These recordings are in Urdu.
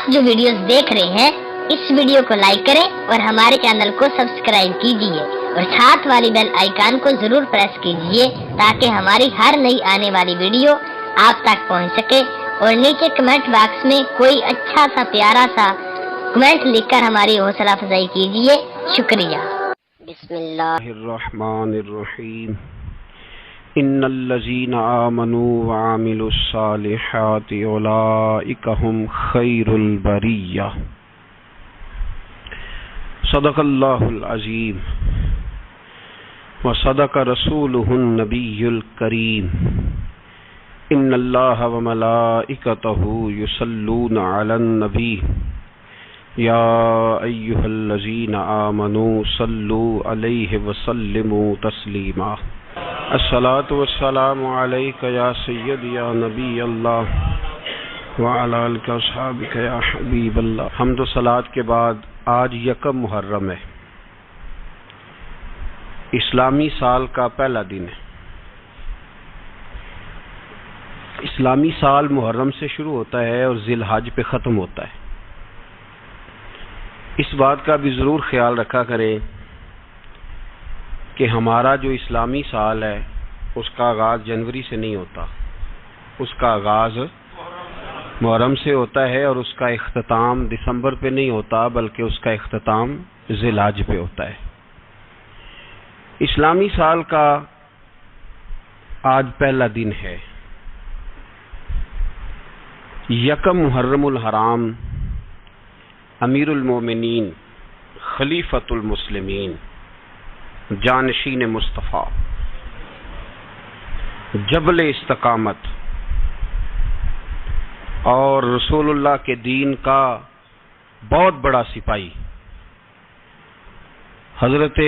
آپ جو ویڈیوز دیکھ رہے ہیں اس ویڈیو کو لائک کریں اور ہمارے چینل کو سبسکرائب کیجیے اور ساتھ والی بیل آئیکن کو ضرور پریس کیجیے تاکہ ہماری ہر نئی آنے والی ویڈیو آپ تک پہنچ سکے، اور نیچے کمنٹ باکس میں کوئی اچھا سا پیارا سا کمنٹ لکھ کر ہماری حوصلہ افزائی کیجیے۔ شکریہ۔ بسم اللہ الرحمن الرحیم۔ ان الذین آمنوا وعملوا الصالحات اولئک هم خیر البریہ۔ صدق اللہ العظیم وصدق رسولہ النبی الکریم۔ ان اللہ وملائکتہ یصلون علی النبی یا ایہا الذین آمنوا صلوا علیہ وسلموا تسلیما۔ الصلاۃ والسلام علیک یا سید یا نبی اللہ وعلی آلک واصحابک یا حبیب اللہ۔ حمد و صلوات کے بعد آج یکم محرم ہے، اسلامی سال کا پہلا دن ہے۔ اسلامی سال محرم سے شروع ہوتا ہے اور ذی الحج پہ ختم ہوتا ہے۔ اس بات کا بھی ضرور خیال رکھا کریں کہ ہمارا جو اسلامی سال ہے اس کا آغاز جنوری سے نہیں ہوتا، اس کا آغاز محرم سے ہوتا ہے اور اس کا اختتام دسمبر پہ نہیں ہوتا بلکہ اس کا اختتام ذی الحج پہ ہوتا ہے۔ اسلامی سال کا آج پہلا دن ہے، یکم محرم الحرام، امیر المومنین خلیفۃ المسلمین جانشین مصطفیٰ جبل استقامت اور رسول اللہ کے دین کا بہت بڑا سپاہی حضرت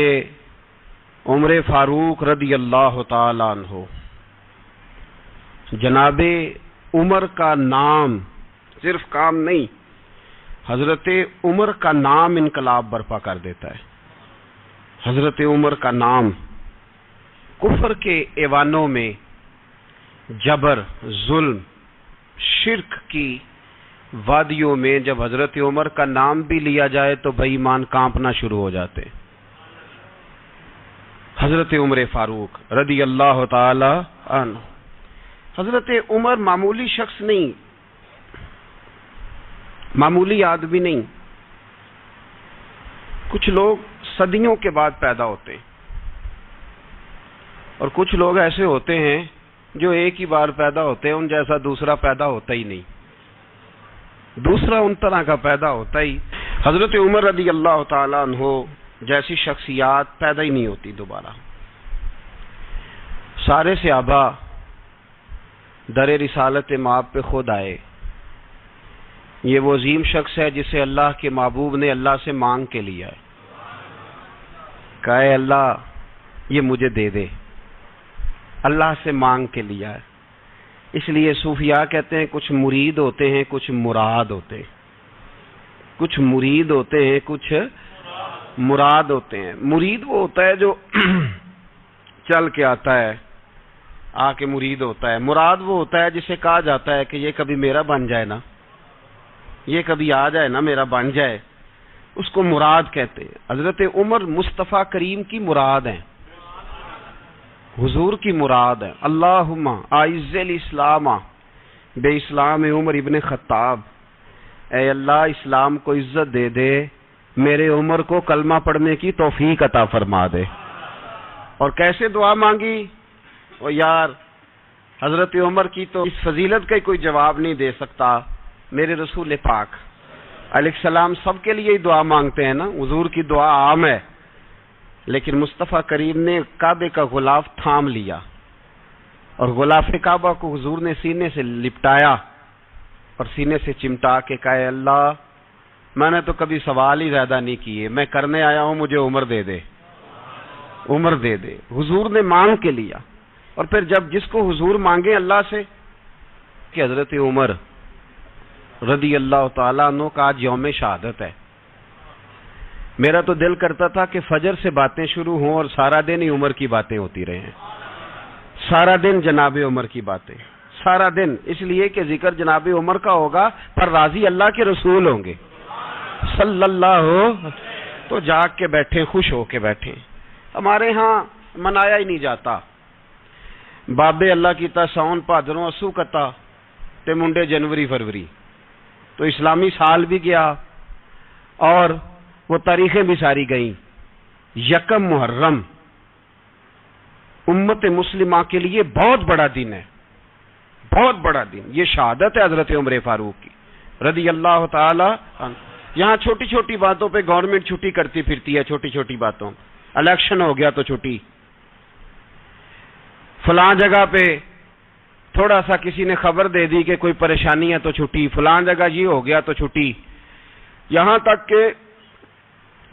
عمر فاروق رضی اللہ تعالی عنہ، جناب عمر کا نام صرف کام نہیں، حضرت عمر کا نام انقلاب برپا کر دیتا ہے۔ حضرت عمر کا نام کفر کے ایوانوں میں جبر، ظلم، شرک کی وادیوں میں جب حضرت عمر کا نام بھی لیا جائے تو بے ایمان کانپنا شروع ہو جاتے۔ حضرت عمر فاروق رضی اللہ تعالی عنہ، حضرت عمر معمولی شخص نہیں، معمولی آدمی نہیں۔ کچھ لوگ صدیوں کے بعد پیدا ہوتے ہیں اور کچھ لوگ ایسے ہوتے ہیں جو ایک ہی بار پیدا ہوتے ہیں، ان جیسا دوسرا پیدا ہوتا ہی نہیں، دوسرا ان طرح کا پیدا ہوتا ہی۔ حضرت عمر رضی اللہ تعالیٰ عنہ جیسی شخصیات پیدا ہی نہیں ہوتی دوبارہ۔ سارے صحابہ در رسالت مآب پہ خود آئے۔ یہ وہ عظیم شخص ہے جسے اللہ کے محبوب نے اللہ سے مانگ کے لیا ہے، کہا اے اللہ یہ مجھے دے دے، اللہ سے مانگ کے لیا ہے۔ اس لیے صوفیاء کہتے ہیں کچھ مرید ہوتے ہیں کچھ مراد ہوتے ہیں، کچھ مرید ہوتے ہیں کچھ مراد ہوتے ہیں۔ مرید وہ ہوتا ہے جو چل کے آتا ہے، آ کے مرید ہوتا ہے۔ مراد وہ ہوتا ہے جسے کہا جاتا ہے کہ یہ کبھی میرا بن جائے نا، یہ کبھی آ جائے نا، میرا بن جائے، اس کو مراد کہتے ہیں۔ حضرت عمر مصطفیٰ کریم کی مراد ہیں، حضور کی مراد ہے۔ اللہم اعز الاسلام بے اسلام عمر ابن خطاب، اے اللہ اسلام کو عزت دے دے، میرے عمر کو کلمہ پڑھنے کی توفیق عطا فرما دے۔ اور کیسے دعا مانگی؟ اور یار حضرت عمر کی تو اس فضیلت کا کوئی جواب نہیں دے سکتا، میرے رسول پاک علیہ السلام سب کے لیے ہی دعا مانگتے ہیں نا، حضور کی دعا عام ہے، لیکن مصطفیٰ کریم نے کعبے کا غلاف تھام لیا اور غلاف کعبہ کو حضور نے سینے سے لپٹایا اور سینے سے چمٹا کے کہا اے اللہ میں نے تو کبھی سوال ہی زیادہ نہیں کیے، میں کرنے آیا ہوں، مجھے عمر دے دے، عمر دے دے۔ حضور نے مانگ کے لیا، اور پھر جب جس کو حضور مانگے اللہ سے، کہ حضرت عمر رضی اللہ تعالیٰ عنہ کا آج یوم شہادت ہے۔ میرا تو دل کرتا تھا کہ فجر سے باتیں شروع ہوں اور سارا دن ہی عمر کی باتیں ہوتی رہیں، سارا دن جناب عمر کی باتیں، سارا دن، اس لیے کہ ذکر جناب عمر کا ہوگا پر راضی اللہ کے رسول ہوں گے صلی اللہ، تو جاگ کے بیٹھے، خوش ہو کے بیٹھے۔ ہمارے ہاں منایا ہی نہیں جاتا، بابے اللہ کی تا ساؤن بھادروں اسو کتا تے منڈے جنوری فروری، تو اسلامی سال بھی گیا اور وہ تاریخیں بھی ساری گئیں۔ یکم محرم امت مسلمہ کے لیے بہت بڑا دن ہے، بہت بڑا دن، یہ شہادت ہے حضرت عمر فاروق کی رضی اللہ تعالی عنہ۔ یہاں چھوٹی چھوٹی باتوں پہ گورنمنٹ چھٹی کرتی پھرتی ہے، چھوٹی چھوٹی باتوں، الیکشن ہو گیا تو چھٹی، فلاں جگہ پہ تھوڑا سا کسی نے خبر دے دی کہ کوئی پریشانی ہے تو چھٹی، فلاں جگہ یہ ہو گیا تو چھٹی، یہاں تک کہ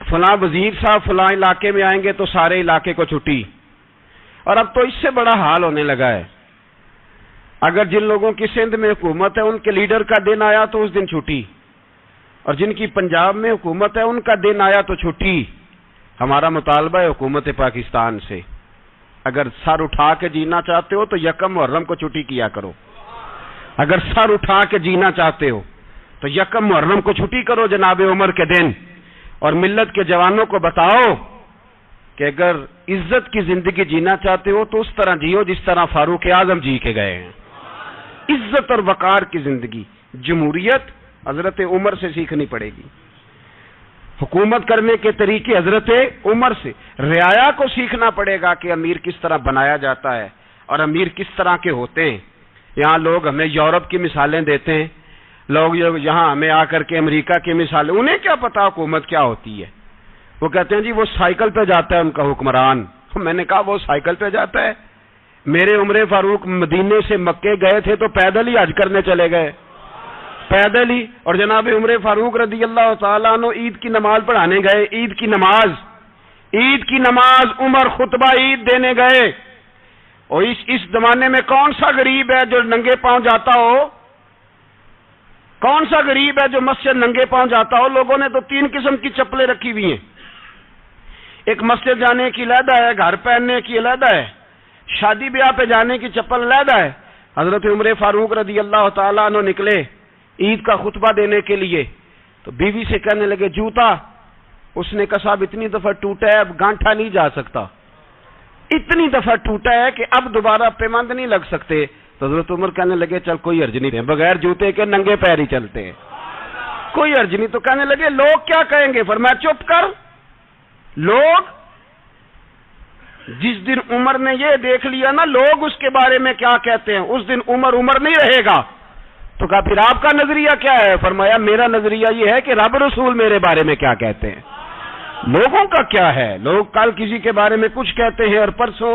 فلاں وزیر صاحب فلاں علاقے میں آئیں گے تو سارے علاقے کو چھٹی۔ اور اب تو اس سے بڑا حال ہونے لگا ہے، اگر جن لوگوں کی سندھ میں حکومت ہے ان کے لیڈر کا دن آیا تو اس دن چھٹی، اور جن کی پنجاب میں حکومت ہے ان کا دن آیا تو چھٹی۔ ہمارا مطالبہ ہے حکومت پاکستان سے، اگر سر اٹھا کے جینا چاہتے ہو تو یکم محرم کو چھٹی کیا کرو، اگر سر اٹھا کے جینا چاہتے ہو تو یکم محرم کو چھٹی کرو جناب عمر کے دن، اور ملت کے جوانوں کو بتاؤ کہ اگر عزت کی زندگی جینا چاہتے ہو تو اس طرح جیو جس طرح فاروق اعظم جی کے گئے ہیں، عزت اور وقار کی زندگی۔ جمہوریت حضرت عمر سے سیکھنی پڑے گی، حکومت کرنے کے طریقے حضرت عمر سے، رعایا کو سیکھنا پڑے گا کہ امیر کس طرح بنایا جاتا ہے اور امیر کس طرح کے ہوتے ہیں۔ یہاں لوگ ہمیں یورپ کی مثالیں دیتے ہیں، لوگ یہاں ہمیں آ کر کے امریکہ کی مثالیں، انہیں کیا پتا حکومت کیا ہوتی ہے، وہ کہتے ہیں جی وہ سائیکل پہ جاتا ہے ان کا حکمران۔ میں نے کہا وہ سائیکل پہ جاتا ہے؟ میرے عمر فاروق مدینے سے مکے گئے تھے تو پیدل ہی حج کرنے چلے گئے، پیدل ہی، اور جناب عمر فاروق رضی اللہ تعالیٰ عنہ عید کی نماز پڑھانے گئے، عید کی نماز عمر خطبہ عید دینے گئے۔ اور اس زمانے میں کون سا غریب ہے جو ننگے پاؤں جاتا ہو؟ کون سا غریب ہے جو مسجد ننگے پاؤں جاتا ہو؟ لوگوں نے تو 3 قسم کی چپلیں رکھی ہوئی ہیں، ایک مسجد جانے کی علیحدہ ہے، گھر پہننے کی علیحدہ ہے، شادی بیاہ پہ جانے کی چپل علیحدہ ہے۔ حضرت عمر فاروق رضی اللہ تعالیٰ عنہ نکلے عید کا خطبہ دینے کے لیے تو بیوی سے کہنے لگے جوتا، اس نے کہا صاحب اتنی دفعہ ٹوٹا ہے اب گانٹھا نہیں جا سکتا، اتنی دفعہ ٹوٹا ہے کہ اب دوبارہ پیمند نہیں لگ سکتے۔ تو حضرت عمر کہنے لگے چل کوئی حرج نہیں، بغیر جوتے کے ننگے پیر ہی چلتے ہیں، کوئی حرج نہیں۔ تو کہنے لگے لوگ کیا کہیں گے؟ فرمایا چپ کر، لوگ جس دن عمر نے یہ دیکھ لیا نا لوگ اس کے بارے میں کیا کہتے ہیں، اس دن عمر نہیں رہے گا۔ تو کہا پھر آپ کا نظریہ کیا ہے؟ فرمایا میرا نظریہ یہ ہے کہ رب رسول میرے بارے میں کیا کہتے ہیں، لوگوں کا کیا ہے؟ لوگ کل کسی کے بارے میں کچھ کہتے ہیں اور پرسوں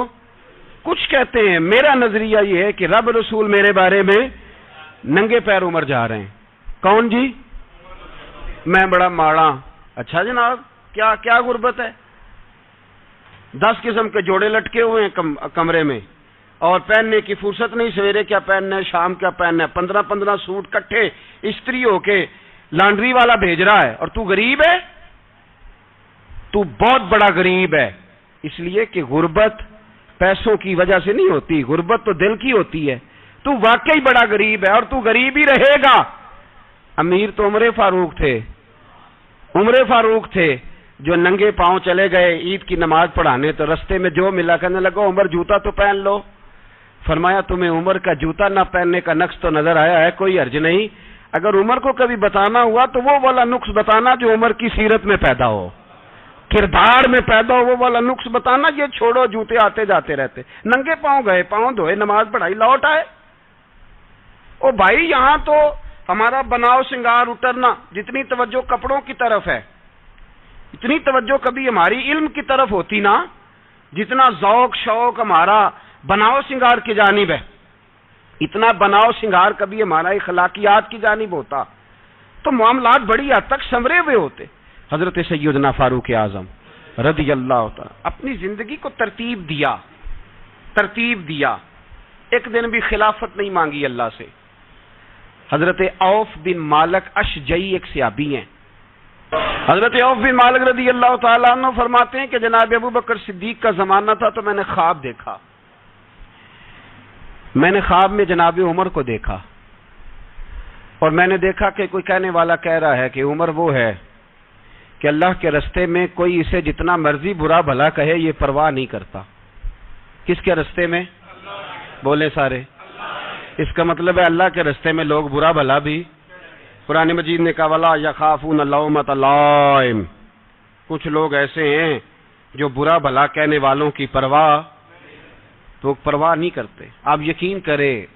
کچھ کہتے ہیں، میرا نظریہ یہ ہے کہ رب رسول میرے بارے میں ننگے پیر عمر جا رہے ہیں۔ کون جی؟ میں بڑا ماڑا۔ اچھا جناب، کیا غربت ہے؟ 10 قسم کے جوڑے لٹکے ہوئے ہیں کمرے میں، اور پہننے کی فرصت نہیں، سویرے کیا پہننا ہے، شام کیا پہننا ہے، 15 سوٹ کٹھے استری ہو کے لانڈری والا بھیج رہا ہے، اور تو غریب ہے، تو بہت بڑا غریب ہے۔ اس لیے کہ غربت پیسوں کی وجہ سے نہیں ہوتی، غربت تو دل کی ہوتی ہے۔ تو واقعی بڑا غریب ہے اور تو غریب ہی رہے گا۔ امیر تو عمر فاروق تھے جو ننگے پاؤں چلے گئے عید کی نماز پڑھانے، تو رستے میں جو ملا کہنے لگا عمر جوتا تو پہن لو۔ فرمایا تمہیں عمر کا جوتا نہ پہننے کا نقص تو نظر آیا ہے، کوئی حرج نہیں، اگر عمر کو کبھی بتانا ہوا تو وہ والا نقص بتانا جو عمر کی سیرت میں پیدا ہو، کردار میں پیدا ہو، وہ والا نقص بتانا، یہ چھوڑو جوتے آتے جاتے رہتے۔ ننگے پاؤں گئے، پاؤں دھوئے، نماز پڑھائی، لوٹ آئے۔ او بھائی یہاں تو ہمارا بناؤ سنگار اترنا، جتنی توجہ کپڑوں کی طرف ہے اتنی توجہ کبھی ہماری علم کی طرف ہوتی نا، جتنا ذوق شوق ہمارا بناؤ سنگار کی جانب ہے، اتنا بناؤ سنگار کبھی ہمارا اخلاقیات کی جانب ہوتا تو معاملات بڑی حد تک سنورے ہوئے ہوتے۔ حضرت سیدنا فاروق اعظم رضی اللہ تعالی اپنی زندگی کو ترتیب دیا، ایک دن بھی خلافت نہیں مانگی اللہ سے۔ حضرت عوف بن مالک اشجعی ایک صحابی ہیں، حضرت عوف بن مالک رضی اللہ تعالیٰ عنہ فرماتے ہیں کہ جناب ابو بکر صدیق کا زمانہ تھا تو میں نے خواب دیکھا، میں نے خواب میں جناب عمر کو دیکھا، اور میں نے دیکھا کہ کوئی کہنے والا کہہ رہا ہے کہ عمر وہ ہے کہ اللہ کے رستے میں کوئی اسے جتنا مرضی برا بھلا کہے یہ پرواہ نہیں کرتا۔ کس کے رستے میں؟ بولے سارے۔ اس کا مطلب ہے اللہ کے رستے میں لوگ برا بھلا بھی، قرآن مجید نے کہا وَلَا يَخَافُونَ لَوْمَةَ لَائِمٍ، کچھ لوگ ایسے ہیں جو برا بھلا کہنے والوں کی پرواہ نہیں کرتے۔ آپ یقین کریں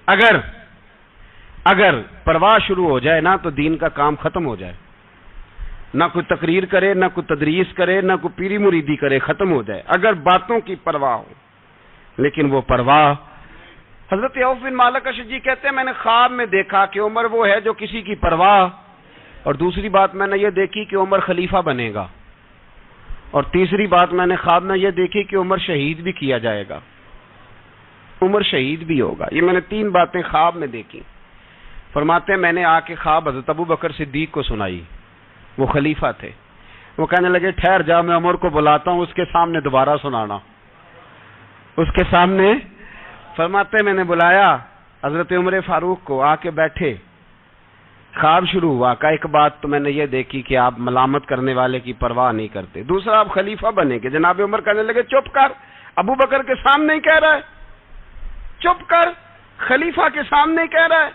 اگر پرواہ شروع ہو جائے نا تو دین کا کام ختم ہو جائے، نہ کوئی تقریر کرے، نہ کوئی تدریس کرے، نہ کوئی پیری مریدی کرے، ختم ہو جائے اگر باتوں کی پرواہ ہو۔ لیکن وہ پرواہ، حضرت عوف بن مالک اشجعی کہتے ہیں میں نے خواب میں دیکھا کہ عمر وہ ہے جو کسی کی پرواہ، اور دوسری بات میں نے یہ دیکھی کہ عمر خلیفہ بنے گا، اور تیسری بات میں نے خواب میں یہ دیکھی کہ عمر شہید بھی کیا جائے گا، عمر شہید بھی ہوگا۔ یہ میں نے 3 باتیں خواب میں دیکھی۔ فرماتے ہیں میں نے آ کے خواب حضرت ابو بکر صدیق کو سنائی، وہ خلیفہ تھے۔ وہ کہنے لگے ٹھہر جا، میں عمر کو بلاتا ہوں، اس کے سامنے دوبارہ سنانا، اس کے سامنے۔ فرماتے ہیں میں نے بلایا حضرت عمر فاروق کو، آ کے بیٹھے، خواب شروع ہوا۔ کہا ایک بات تو میں نے یہ دیکھی کہ آپ ملامت کرنے والے کی پرواہ نہیں کرتے، دوسرا آپ خلیفہ بنے گے۔ جناب عمر کہنے لگے چپ کر، ابو بکر کے سامنے ہی کہہ رہا ہے، چپ کر، خلیفہ کے سامنے ہی کہہ رہا ہے۔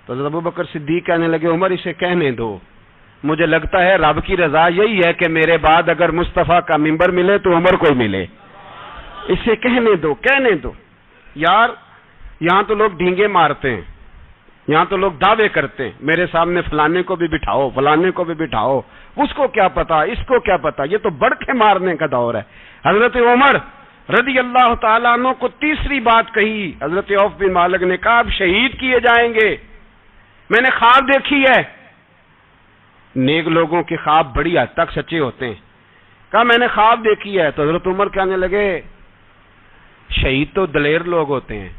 تو حضرت ابو بکر صدیق کہنے لگے عمر اسے کہنے دو، مجھے لگتا ہے رب کی رضا یہی ہے کہ میرے بعد اگر مصطفیٰ کا ممبر ملے تو عمر کو ہی ملے، اسے کہنے دو، کہنے دو۔ یار یہاں تو لوگ ڈھینگے مارتے ہیں، یہاں تو لوگ دعوے کرتے ہیں میرے سامنے فلانے کو بھی بٹھاؤ، فلانے کو بھی بٹھاؤ، اس کو کیا پتا، اس کو کیا پتا، یہ تو بڑکے مارنے کا دور ہے۔ حضرت عمر رضی اللہ تعالیٰ عنہ کو تیسری بات کہی، حضرت عوف بن مالک نے کہا آپ شہید کیے جائیں گے، میں نے خواب دیکھی ہے۔ نیک لوگوں کے خواب بڑی حد تک سچے ہوتے ہیں۔ کہا میں نے خواب دیکھی ہے۔ تو حضرت عمر کہنے لگے شہید تو دلیر لوگ ہوتے ہیں،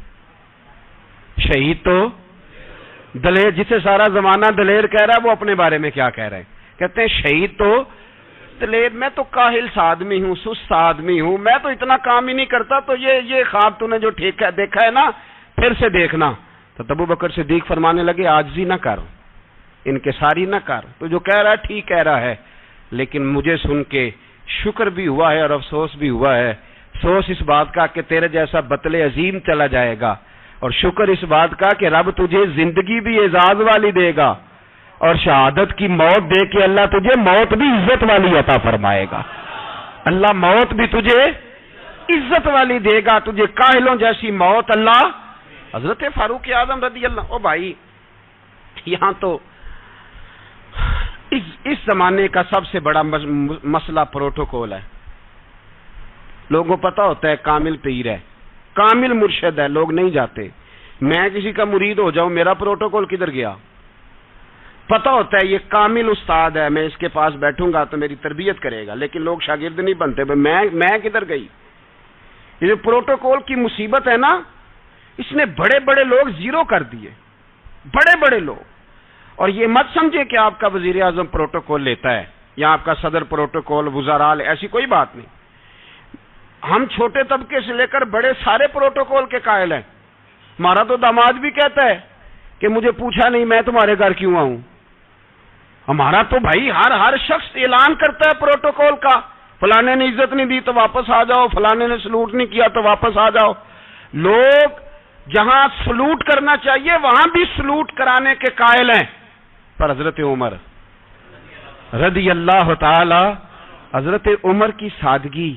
شہید تو دلیر، جسے سارا زمانہ دلیر کہہ رہا ہے وہ اپنے بارے میں کیا کہہ رہے ہیں؟ کہتے ہیں شہید تو دلیر، میں تو کاہل سا آدمی ہوں، سست آدمی ہوں، میں تو اتنا کام ہی نہیں کرتا، تو یہ خواب تو نے جو دیکھا ہے نا پھر سے دیکھنا۔ تو ابو بکر صدیق فرمانے لگے عاجزی نہ کر، انکساری نہ کر، تو جو کہہ رہا ہے ٹھیک کہہ رہا ہے، لیکن مجھے سن کے شکر بھی ہوا ہے اور افسوس بھی ہوا ہے۔ افسوس اس بات کا کہ تیرے جیسا بطل عظیم چلا جائے گا، اور شکر اس بات کا کہ رب تجھے زندگی بھی اعزاز والی دے گا، اور شہادت کی موت دے کے اللہ تجھے موت بھی عزت والی عطا فرمائے گا۔ اللہ موت بھی تجھے عزت والی دے گا، تجھے کاہلوں جیسی موت اللہ۔ حضرت فاروق اعظم رضی اللہ، او بھائی یہاں تو اس زمانے کا سب سے بڑا مسئلہ پروٹوکول ہے۔ لوگوں کو پتا ہوتا ہے کامل پیر ہے، کامل مرشد ہے، لوگ نہیں جاتے۔ میں کسی کا مرید ہو جاؤں، میرا پروٹوکول کدھر گیا؟ پتا ہوتا ہے یہ کامل استاد ہے، میں اس کے پاس بیٹھوں گا تو میری تربیت کرے گا، لیکن لوگ شاگرد نہیں بنتے۔ میں کدھر گئی؟ یہ جو پروٹوکول کی مصیبت ہے نا، اس نے بڑے بڑے لوگ زیرو کر دیے، بڑے بڑے لوگ۔ اور یہ مت سمجھے کہ آپ کا وزیر اعظم پروٹوکول لیتا ہے یا آپ کا صدر پروٹوکول، وزراء، ایسی کوئی بات نہیں۔ ہم چھوٹے طبقے سے لے کر بڑے سارے پروٹوکول کے قائل ہیں۔ ہمارا تو داماد بھی کہتا ہے کہ مجھے پوچھا نہیں میں تمہارے گھر کیوں آؤں۔ ہمارا تو بھائی ہر شخص اعلان کرتا ہے پروٹوکول کا، فلانے نے عزت نہیں دی تو واپس آ جاؤ، فلانے نے سلوٹ نہیں کیا تو واپس آ جاؤ۔ لوگ جہاں سلوٹ کرنا چاہیے وہاں بھی سلوٹ کرانے کے قائل ہیں، پر حضرت عمر رضی اللہ تعالی، حضرت عمر کی سادگی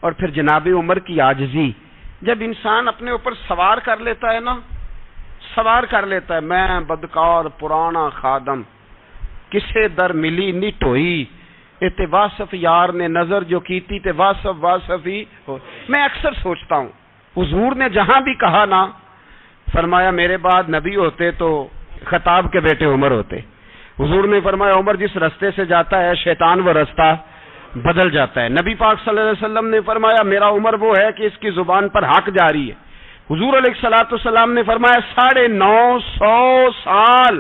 اور پھر جناب عمر کی عاجزی، جب انسان اپنے اوپر سوار کر لیتا ہے نا، سوار کر لیتا ہے، میں بدکار پرانا خادم، کسے در ملی نی ٹوئی، تے واصف یار نے نظر جو کیتی تے واصف ہی ہو۔ میں اکثر سوچتا ہوں حضور نے جہاں بھی کہا نا، فرمایا میرے بعد نبی ہوتے تو خطاب کے بیٹے عمر ہوتے۔ حضور نے فرمایا عمر جس رستے سے جاتا ہے شیطان وہ رستہ بدل جاتا ہے۔ نبی پاک صلی اللہ علیہ وسلم نے فرمایا میرا عمر وہ ہے کہ اس کی زبان پر حق جاری ہے۔ حضور علیہ الصلوۃ والسلام نے فرمایا 950 سال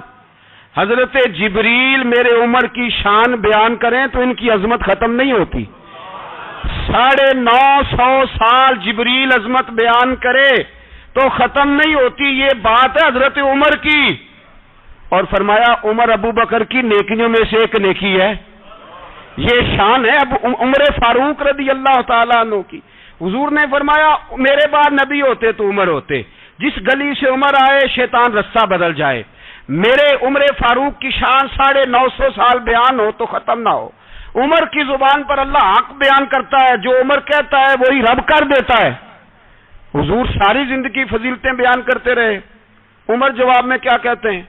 حضرت جبریل میرے عمر کی شان بیان کریں تو ان کی عظمت ختم نہیں ہوتی۔ 950 سال جبریل عظمت بیان کرے تو ختم نہیں ہوتی. یہ بات ہے حضرت عمر کی, اور فرمایا عمر ابو بکر کی نیکیوں میں سے ایک نیکی ہے. یہ شان ہے اب عمر فاروق رضی اللہ تعالیٰ عنہ کی. حضور نے فرمایا میرے بعد نبی ہوتے تو عمر ہوتے. جس گلی سے عمر آئے شیطان رستہ بدل جائے. میرے عمر فاروق کی شان 950 سال بیان ہو تو ختم نہ ہو. عمر کی زبان پر اللہ حق بیان کرتا ہے, جو عمر کہتا ہے وہی رب کر دیتا ہے. حضور ساری زندگی فضیلتیں بیان کرتے رہے, عمر جواب میں کیا کہتے ہیں؟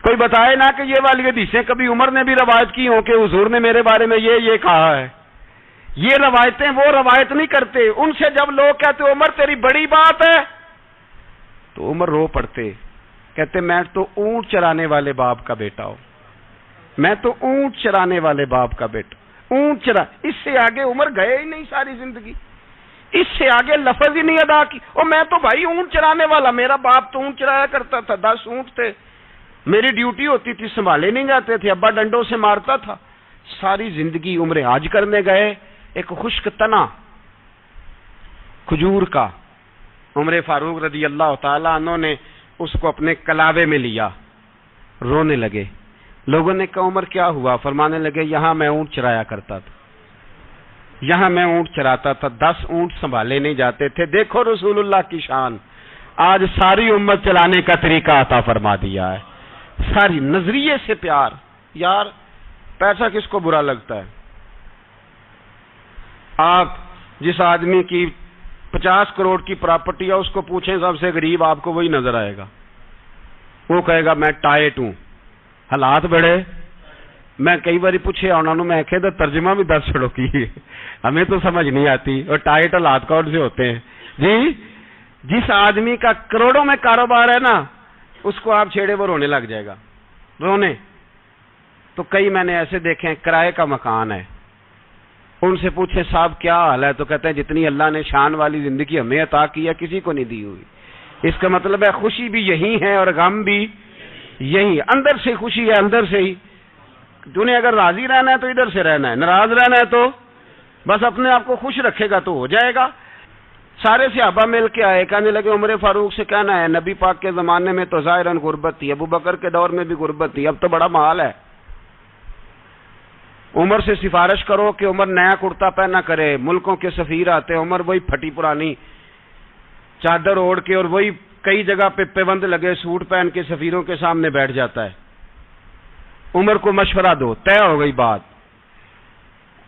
کوئی بتائے نا کہ یہ والی حدیثیں کبھی عمر نے بھی روایت کی ہوں کہ حضور نے میرے بارے میں یہ کہا ہے. یہ روایتیں وہ روایت نہیں کرتے. ان سے جب لوگ کہتے عمر تیری بڑی بات ہے تو عمر رو پڑتے, کہتے میں تو اونٹ چرانے والے باپ کا بیٹا ہوں, میں تو اونٹ چرانے والے باپ کا بیٹا. اونٹ چرا, اس سے آگے عمر گئے ہی نہیں ساری زندگی, اس سے آگے لفظ ہی نہیں ادا کی. اور میں تو بھائی اونٹ چرانے والا, میرا باپ تو اونٹ چرایا کرتا تھا, 10 اونٹ تھے, میری ڈیوٹی ہوتی تھی, سنبھالے نہیں جاتے تھے, ابا ڈنڈوں سے مارتا تھا. ساری زندگی عمر حج کرنے گئے, ایک خشک تنا کھجور کا عمر فاروق رضی اللہ تعالیٰ عنہ نے اس کو اپنے کلاوے میں لیا, رونے لگے. لوگوں نے کہا عمر کیا ہوا؟ فرمانے لگے یہاں میں اونٹ چرایا کرتا تھا, یہاں میں اونٹ چراتا تھا, 10 اونٹ سنبھالے نہیں جاتے تھے. دیکھو رسول اللہ کی شان, آج ساری امت چلانے کا طریقہ عطا فرما دیا ہے. ساری نظریے سے پیار. یار پیسہ کس کو برا لگتا ہے؟ آپ جس آدمی کی 50 کروڑ کی پراپرٹی ہے اس کو پوچھیں سب سے غریب, آپ کو وہی نظر آئے گا. وہ کہے گا میں ٹائٹ ہوں. حالات بڑے, میں کئی بار پوچھے انہوں نے, میں کہتا ترجمہ بھی 10 چھڑوں کی, ہمیں تو سمجھ نہیں آتی. اور ٹائٹ حالات کون سے ہوتے ہیں جی؟ جس آدمی کا کروڑوں میں کاروبار ہے نا, اس کو آپ چھیڑے وہ رونے لگ جائے گا, رونے. تو کئی میں نے ایسے دیکھے ہیں کرائے کا مکان ہے, ان سے پوچھیں صاحب کیا حال ہے, تو کہتے ہیں جتنی اللہ نے شان والی زندگی ہمیں عطا کی ہے کسی کو نہیں دی ہوئی. اس کا مطلب ہے خوشی بھی یہی ہے اور غم بھی یہی. اندر سے خوشی ہے, اندر سے ہی. تُنے اگر راضی رہنا ہے تو ادھر سے رہنا ہے, ناراض رہنا ہے تو بس اپنے آپ کو خوش رکھے گا تو ہو جائے گا. سارے صحابہ مل کے آئے, کہنے لگے عمر فاروق سے کہنا ہے نبی پاک کے زمانے میں تو ظاہراً غربت تھی, ابو بکر کے دور میں بھی غربت تھی, اب تو بڑا مال ہے. عمر سے سفارش کرو کہ عمر نیا کرتا پہنا کرے. ملکوں کے سفیر آتے ہیں, عمر وہی پھٹی پرانی چادر اوڑھ کے اور وہی کئی جگہ پہ پیوند لگے سوٹ پہن کے سفیروں کے سامنے بیٹھ جاتا ہے. عمر کو مشورہ دو. طے ہو گئی بات.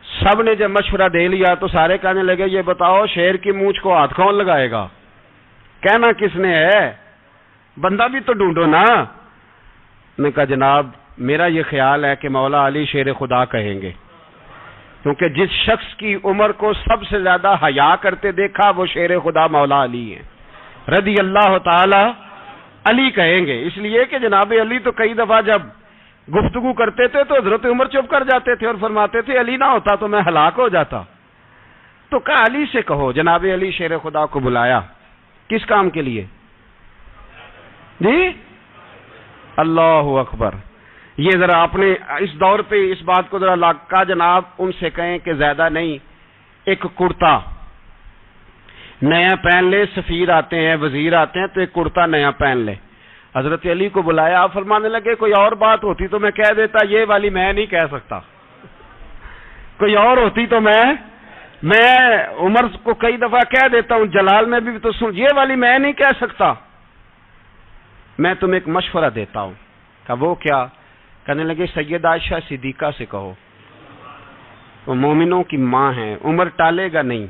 سب نے جب مشورہ دے لیا تو سارے کہنے لگے یہ بتاؤ شیر کی مونچھ کو ہاتھ کون لگائے گا؟ کہنا کس نے ہے؟ بندہ بھی تو ڈھونڈو نا. نے کہا جناب میرا یہ خیال ہے کہ مولا علی شیر خدا کہیں گے, کیونکہ جس شخص کی عمر کو سب سے زیادہ حیا کرتے دیکھا وہ شیر خدا مولا علی ہیں رضی اللہ تعالی. علی کہیں گے اس لیے کہ جناب علی تو کئی دفعہ جب گفتگو کرتے تھے تو حضرت عمر چپ کر جاتے تھے اور فرماتے تھے علی نہ ہوتا تو میں ہلاک ہو جاتا. تو کہا علی سے کہو. جناب علی شیر خدا کو بلایا. کس کام کے لیے جی؟ اللہ اکبر. یہ ذرا آپ نے اس دور پہ اس بات کو ذرا کہا جناب ان سے کہیں کہ زیادہ نہیں, ایک کرتا نیا پہن لے. سفیر آتے ہیں, وزیر آتے ہیں تو ایک کرتا نیا پہن لے. حضرت علی کو بلایا. آپ فرمانے لگے کوئی اور بات ہوتی تو میں کہہ دیتا, یہ والی میں نہیں کہہ سکتا. کوئی اور ہوتی تو میں عمر کو کئی دفعہ کہہ دیتا ہوں, جلال میں بھی تو سن, یہ والی میں نہیں کہہ سکتا. میں تمہیں ایک مشورہ دیتا ہوں. کہا وہ کیا؟ کہنے لگے سید عائشہ صدیقہ سے کہو, وہ مومنوں کی ماں ہیں, عمر ٹالے گا نہیں.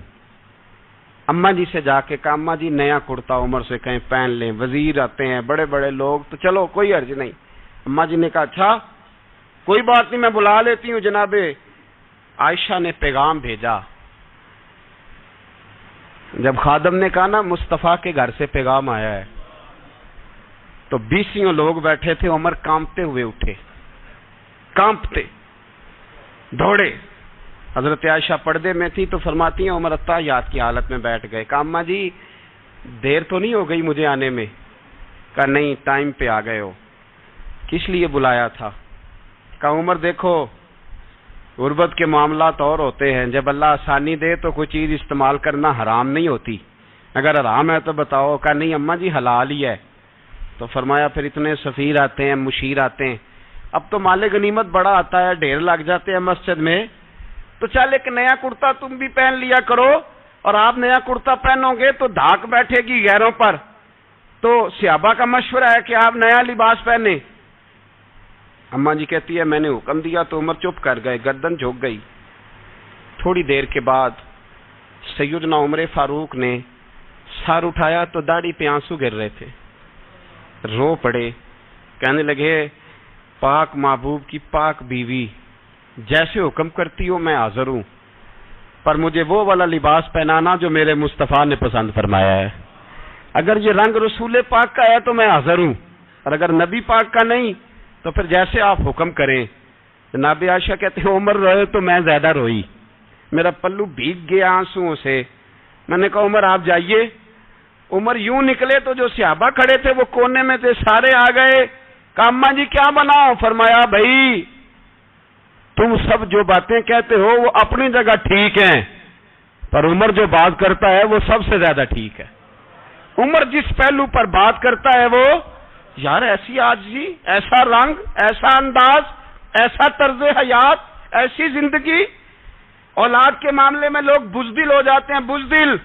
اماں جی سے جا کے کہا اماں جی نیا کرتا عمر سے کہیں پہن لیں. وزیر آتے ہیں, بڑے بڑے لوگ, تو چلو کوئی حرج نہیں. اماں جی نے کہا اچھا کوئی بات نہیں میں بلا لیتی ہوں. جناب عائشہ نے پیغام بھیجا. جب خادم نے کہا نا مصطفیٰ کے گھر سے پیغام آیا ہے, تو 20 لوگ بیٹھے تھے. عمر کانپتے ہوئے اٹھے, کانپتے دوڑے. حضرت عائشہ پردے میں تھی تو فرماتی ہیں عمر اتحیات کی حالت میں بیٹھ گئے. کہا اماں جی دیر تو نہیں ہو گئی مجھے آنے میں؟ کہا نہیں ٹائم پہ آ گئے ہو. کس لیے بلایا تھا؟ کہا عمر دیکھو غربت کے معاملات اور ہوتے ہیں, جب اللہ آسانی دے تو کوئی چیز استعمال کرنا حرام نہیں ہوتی. اگر حرام ہے تو بتاؤ. کہا نہیں اماں جی حلال ہی ہے. تو فرمایا پھر اتنے سفیر آتے ہیں, مشیر آتے ہیں, اب تو مال غنیمت بڑا آتا ہے, ڈھیر لگ جاتے ہیں مسجد میں, تو چل ایک نیا کرتا تم بھی پہن لیا کرو, اور آپ نیا کرتا پہنو گے تو دھاک بیٹھے گی غیروں پر. تو صحابہ کا مشورہ ہے کہ آپ نیا لباس پہنے. اماں جی کہتی ہے میں نے حکم دیا تو عمر چپ کر گئے, گردن جھک گئی. تھوڑی دیر کے بعد سیدنا عمر فاروق نے سر اٹھایا تو داڑھی پہ آنسو گر رہے تھے, رو پڑے, کہنے لگے پاک محبوب کی پاک بیوی جیسے حکم کرتی ہو میں حاضر ہوں, پر مجھے وہ والا لباس پہنانا جو میرے مصطفیٰ نے پسند فرمایا ہے. اگر یہ رنگ رسول پاک کا ہے تو میں حاضر ہوں, اور اگر نبی پاک کا نہیں تو پھر جیسے آپ حکم کریں. جناب عائشہ کہتے ہیں عمر روئے تو میں زیادہ روئی, میرا پلو بھیگ گیا آنسوؤں سے. میں نے کہا عمر آپ جائیے. عمر یوں نکلے تو جو صحابہ کھڑے تھے وہ کونے میں تھے, سارے آ گئے. کہا اماں جی کیا بناؤ؟ فرمایا بھائی تم سب جو باتیں کہتے ہو وہ اپنی جگہ ٹھیک ہیں, پر عمر جو بات کرتا ہے وہ سب سے زیادہ ٹھیک ہے. عمر جس پہلو پر بات کرتا ہے وہ یار ایسی عاجزی, ایسا رنگ, ایسا انداز, ایسا طرز حیات, ایسی زندگی. اولاد کے معاملے میں لوگ بزدل ہو جاتے ہیں, بزدل.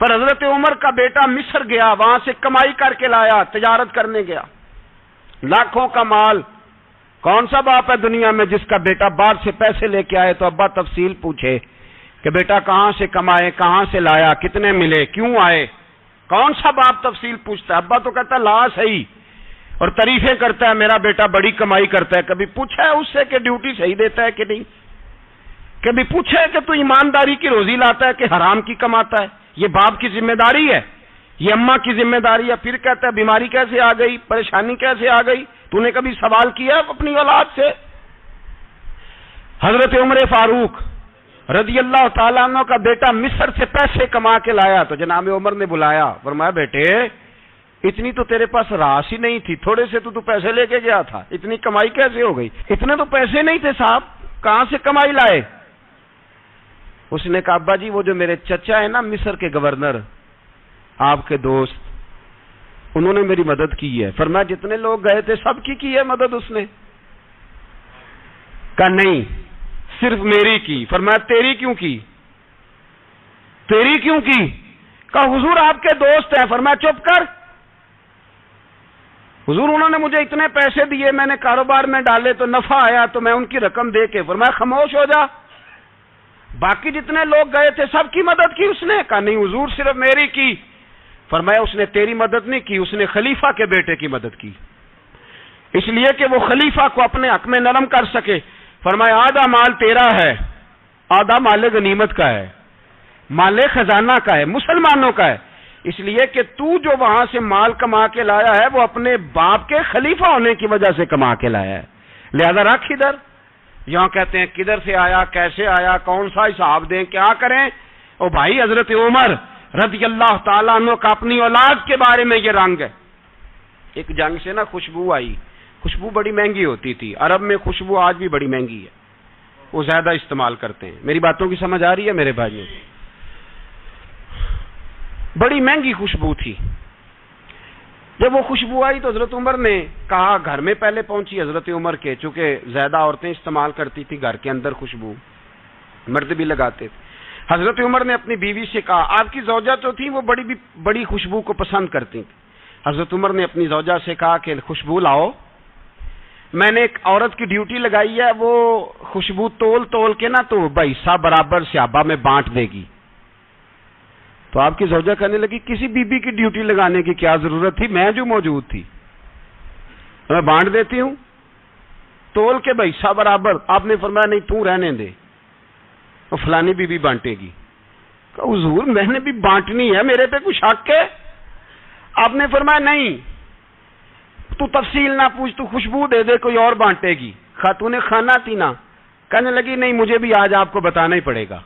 پر حضرت عمر کا بیٹا مصر گیا, وہاں سے کمائی کر کے لایا, تجارت کرنے گیا, لاکھوں کا مال. کون سا باپ ہے دنیا میں جس کا بیٹا باہر سے پیسے لے کے آئے تو ابا تفصیل پوچھے کہ بیٹا کہاں سے کمائے, کہاں سے لایا, کتنے ملے, کیوں آئے؟ کون سا باپ تفصیل پوچھتا ہے؟ ابا تو کہتا ہے لا صحیح, اور تعریفیں کرتا ہے میرا بیٹا بڑی کمائی کرتا ہے. کبھی پوچھا ہے اس سے کہ ڈیوٹی صحیح دیتا ہے کہ نہیں؟ کبھی پوچھا ہے کہ تو ایمانداری کی روزی لاتا ہے کہ حرام کی کماتا ہے؟ یہ باپ کی ذمہ داری ہے, یہ اماں کی ذمہ داری ہے. پھر کہتا ہے بیماری کیسے آ گئی, پریشانی کیسے آ گئی؟ تو نے کبھی سوال کیا اپنی اولاد سے؟ حضرت عمر فاروق رضی اللہ تعالیٰ عنہ کا بیٹا مصر سے پیسے کما کے لایا تو جناب عمر نے بلایا, فرمایا بیٹے اتنی تو تیرے پاس راس ہی نہیں تھی, تھوڑے سے تو پیسے لے کے گیا تھا, اتنی کمائی کیسے ہو گئی؟ اتنے تو پیسے نہیں تھے صاحب, کہاں سے کمائی لائے؟ اس نے کہا ابا جی وہ جو میرے چچا ہے نا مصر کے گورنر, آپ کے دوست, انہوں نے میری مدد کی ہے. فرمایا جتنے لوگ گئے تھے سب کی ہے مدد اس نے؟ کہا نہیں صرف میری کی. فرمایا تیری کیوں کی؟ تیری کیوں کی؟ کہا حضور آپ کے دوست ہیں. فرمایا چپ کر, حضور انہوں نے مجھے اتنے پیسے دیے, میں نے کاروبار میں ڈالے تو نفع آیا تو میں ان کی رقم دے کے. فرمایا خاموش ہو جا, باقی جتنے لوگ گئے تھے سب کی مدد کی اس نے؟ کہا نہیں حضور صرف میری کی. فرمایا اس نے تیری مدد نہیں کی, اس نے خلیفہ کے بیٹے کی مدد کی, اس لیے کہ وہ خلیفہ کو اپنے حق میں نرم کر سکے. فرمایا آدھا مال تیرا ہے, آدھا مال غنیمت کا ہے, مال خزانہ کا ہے, مسلمانوں کا ہے, اس لیے کہ تو جو وہاں سے مال کما کے لایا ہے وہ اپنے باپ کے خلیفہ ہونے کی وجہ سے کما کے لایا ہے, لہذا رکھ ادھر. یہاں کہتے ہیں کدھر سے آیا, کیسے آیا, کون سا حساب دیں, کیا کریں؟ او بھائی حضرت عمر رضی اللہ تعالیٰ عنہ کا اپنی اولاد کے بارے میں یہ رنگ ہے. ایک جنگ سے نا خوشبو آئی, خوشبو بڑی مہنگی ہوتی تھی, عرب میں خوشبو آج بھی بڑی مہنگی ہے, وہ زیادہ استعمال کرتے ہیں. میری باتوں کی سمجھ آ رہی ہے میرے بھائیوں؟ بڑی مہنگی خوشبو تھی. جب وہ خوشبو آئی تو حضرت عمر نے کہا, گھر میں پہلے پہنچی حضرت عمر کے, چونکہ زیادہ عورتیں استعمال کرتی تھی گھر کے اندر خوشبو, مرد بھی لگاتے تھے. حضرت عمر نے اپنی بیوی سے کہا, آپ کی زوجہ تو تھی وہ بڑی خوشبو کو پسند کرتی تھی. حضرت عمر نے اپنی زوجہ سے کہا کہ خوشبو لاؤ, میں نے ایک عورت کی ڈیوٹی لگائی ہے, وہ خوشبو تول کے نا تو حصہ برابر صحابہ میں بانٹ دے گی. تو آپ کی زوجہ کہنے لگی کسی بی بی کی ڈیوٹی لگانے کی کیا ضرورت تھی, میں جو موجود تھی میں بانٹ دیتی ہوں تول کے حصہ برابر. آپ نے فرمایا نہیں تو رہنے دے, وہ فلانی بی بی بانٹے گی. کہ حضور میں نے بھی بانٹنی ہے, میرے پہ کچھ حق ہے؟ آپ نے فرمایا نہیں, تو تفصیل نہ پوچھ, تو خوشبو دے دے, کوئی اور بانٹے گی. خاتون خانہ تھی نا, کہنے لگی نہیں مجھے بھی آج آپ کو بتانا ہی پڑے گا